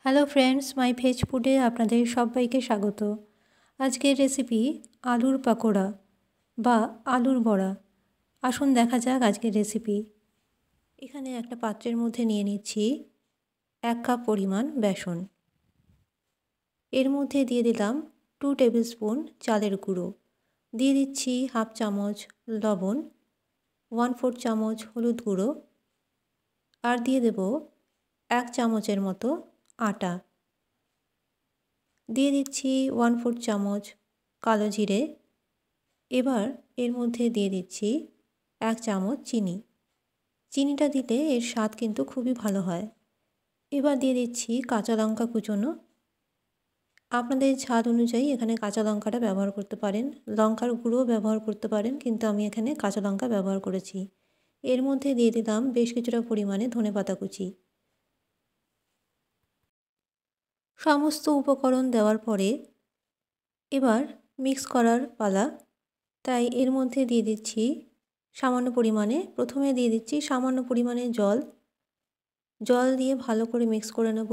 Hello friends, মাই veg ফুডে আপনাদের সবাইকে স্বাগত। আজকের রেসিপি আলুর পাকোড়া বা আলুর বড়া। আসুন দেখা যাক আজকের রেসিপি। এখানে একটা পাত্রের মধ্যে নিয়ে নিচ্ছি 1 কাপ পরিমাণ বেসন। এর মধ্যে দিয়ে দিলাম 2 টেবিল স্পুন চালের গুঁড়ো, দিয়ে দিচ্ছি হাফ চামচ লবণ, 1/4 চামচ হলুদ গুঁড়ো, আর দিয়ে দেব 1 চামচের মতো আটা, দিয়ে দিচ্ছি 1/4 চামচ কালো জিরে। এবার এর মধ্যে দিয়ে দিচ্ছি 1 চামচ চিনি। চিনিটা দিলে এর স্বাদ কিন্তু খুবই ভালো হয়। এবার দিয়ে দিচ্ছি কাঁচা লঙ্কা কুচোনো। আপনাদের ঝাল অনুযায়ী এখানে কাঁচা লঙ্কাটা ব্যবহার করতে পারেন, লঙ্কার গুঁড়োও ব্যবহার করতে পারেন, কিন্তু আমি এখানে কাঁচা লঙ্কা ব্যবহার করেছি। এর মধ্যে দিয়ে দিলাম বেশ কিছুটা পরিমাণে ধনেপাতা কুচি। সমস্ত উপকরণ দেওয়ার পরে এবার মিক্স করার পালা। তাই এর মধ্যে দিয়ে দিচ্ছি সামান্য পরিমাণে, প্রথমে দিয়ে দিচ্ছি সামান্য পরিমাণে জল দিয়ে ভালো করে মিক্স করে নেব।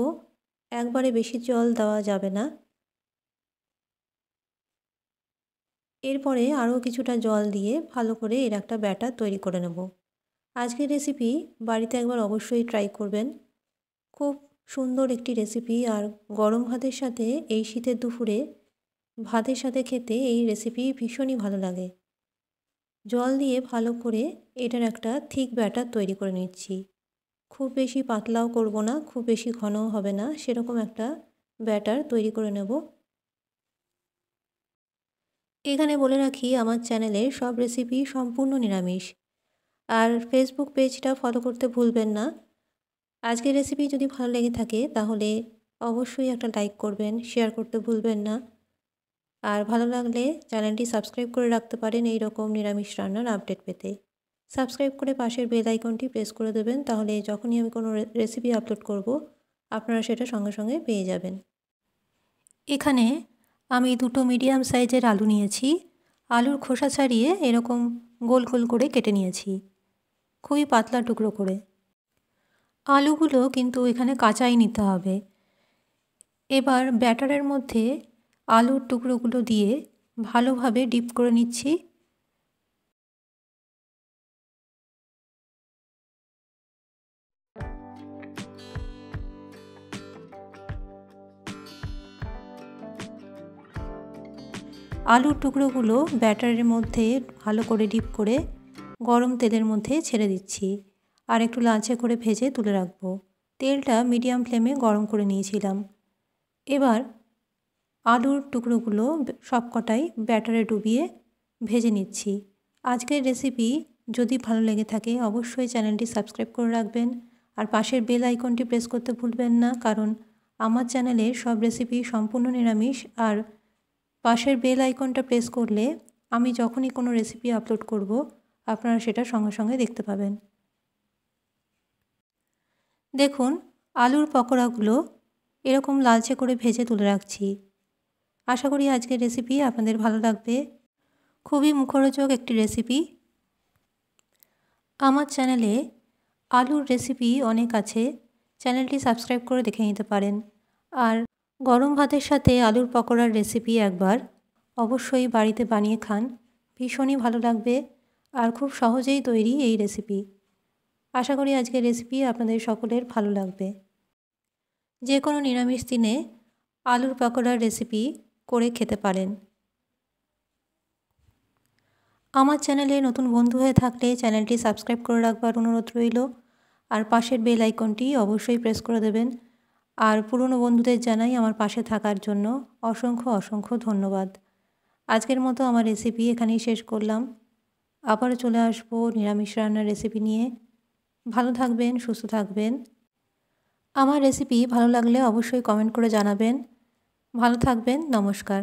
একবারে বেশি জল দেওয়া যাবে না। এরপরে আরও কিছুটা জল দিয়ে ভালো করে এর একটা ব্যাটার তৈরি করে নেব। আজকের রেসিপি বাড়িতে একবার অবশ্যই ট্রাই করবেন। খুব সুন্দর একটি রেসিপি, আর গরম ভাতের সাথে এই শীতের দুপুরে ভাতের সাথে খেতে এই রেসিপি ভীষণই ভালো লাগে। জল দিয়ে ভালো করে এটার একটা থিক ব্যাটার তৈরি করে নিচ্ছি। খুব বেশি পাতলাও করব না, খুব বেশি ঘনও হবে না, সেরকম একটা ব্যাটার তৈরি করে নেব। এখানে বলে রাখি, আমার চ্যানেলে সব রেসিপি সম্পূর্ণ নিরামিষ, আর ফেসবুক পেজটা ফলো করতে ভুলবেন না। আজকের রেসিপি যদি ভালো লেগে থাকে তাহলে অবশ্যই একটা লাইক করবেন, শেয়ার করতে ভুলবেন না। আর ভালো লাগলে চ্যানেলটি সাবস্ক্রাইব করে রাখতে পারেন এই রকম নিরামিষ রান্নার আপডেট পেতে। সাবস্ক্রাইব করে পাশের বেল আইকনটি প্রেস করে দেবেন, তাহলে যখনই আমি কোনো রেসিপি আপলোড করব আপনারা সেটা সঙ্গে সঙ্গে পেয়ে যাবেন। এখানে আমি 2টো মিডিয়াম সাইজের আলু নিয়েছি। আলুর খোসা ছাড়িয়ে এরকম গোল গোল করে কেটে নিয়েছি, খুবই পাতলা টুকরো করে। আলুগুলো কিন্তু এখানে কাঁচাই নিতে হবে। এবার ব্যাটারের মধ্যে আলুর টুকরোগুলো দিয়ে ভালোভাবে ডিপ করে নিচ্ছি। আলুর টুকরোগুলো ব্যাটারের মধ্যে ভালো করে ডিপ করে গরম তেলের মধ্যে ছেড়ে দিচ্ছি, আর একটু লালচে করে ভেজে তুলে রাখবো। তেলটা মিডিয়াম ফ্লেমে গরম করে নিয়েছিলাম। এবার আলুর টুকরোগুলো সবকটাই ব্যাটারে ডুবিয়ে ভেজে নিচ্ছি। আজকের রেসিপি যদি ভালো লেগে থাকে অবশ্যই চ্যানেলটি সাবস্ক্রাইব করে রাখবেন, আর পাশের বেল আইকনটি প্রেস করতে ভুলবেন না, কারণ আমার চ্যানেলের সব রেসিপি সম্পূর্ণ নিরামিষ, আর পাশের বেল আইকনটা প্রেস করলে আমি যখনই কোনো রেসিপি আপলোড করব আপনারা সেটা সঙ্গে সঙ্গে দেখতে পাবেন। দেখুন, আলুর পকোড়াগুলো এরকম লালচে করে ভেজে তুলে রাখছি। আশা করি আজকের রেসিপি আপনাদের ভালো লাগবে। খুবই মুখরোচক একটি রেসিপি। আমার চ্যানেলে আলুর রেসিপি অনেক আছে, চ্যানেলটি সাবস্ক্রাইব করে দেখে নিতে পারেন। আর গরম ভাতের সাথে আলুর পকোড়ার রেসিপি একবার অবশ্যই বাড়িতে বানিয়ে খান, ভীষণই ভালো লাগবে, আর খুব সহজেই তৈরি এই রেসিপি। আশা করি আজকের রেসিপি আপনাদের সকলের ভালো লাগবে। যে কোনো নিরামিষ দিনে আলুর পকোড়ার রেসিপি করে খেতে পারেন। আমার চ্যানেলে নতুন বন্ধু হয়ে থাকলে চ্যানেলটি সাবস্ক্রাইব করে রাখবার অনুরোধ রইল, আর পাশের বেল আইকনটি অবশ্যই প্রেস করে দেবেন। আর পুরনো বন্ধুদের জানাই আমার পাশে থাকার জন্য অসংখ্য অসংখ্য ধন্যবাদ। আজকের মতো আমার রেসিপি এখানেই শেষ করলাম। আবারও চলে আসবো নিরামিষ রান্নার রেসিপি নিয়ে। ভালো থাকবেন, সুস্থ থাকবেন। আমার রেসিপি ভালো লাগলে অবশ্যই কমেন্ট করে জানাবেন। ভালো থাকবেন, নমস্কার।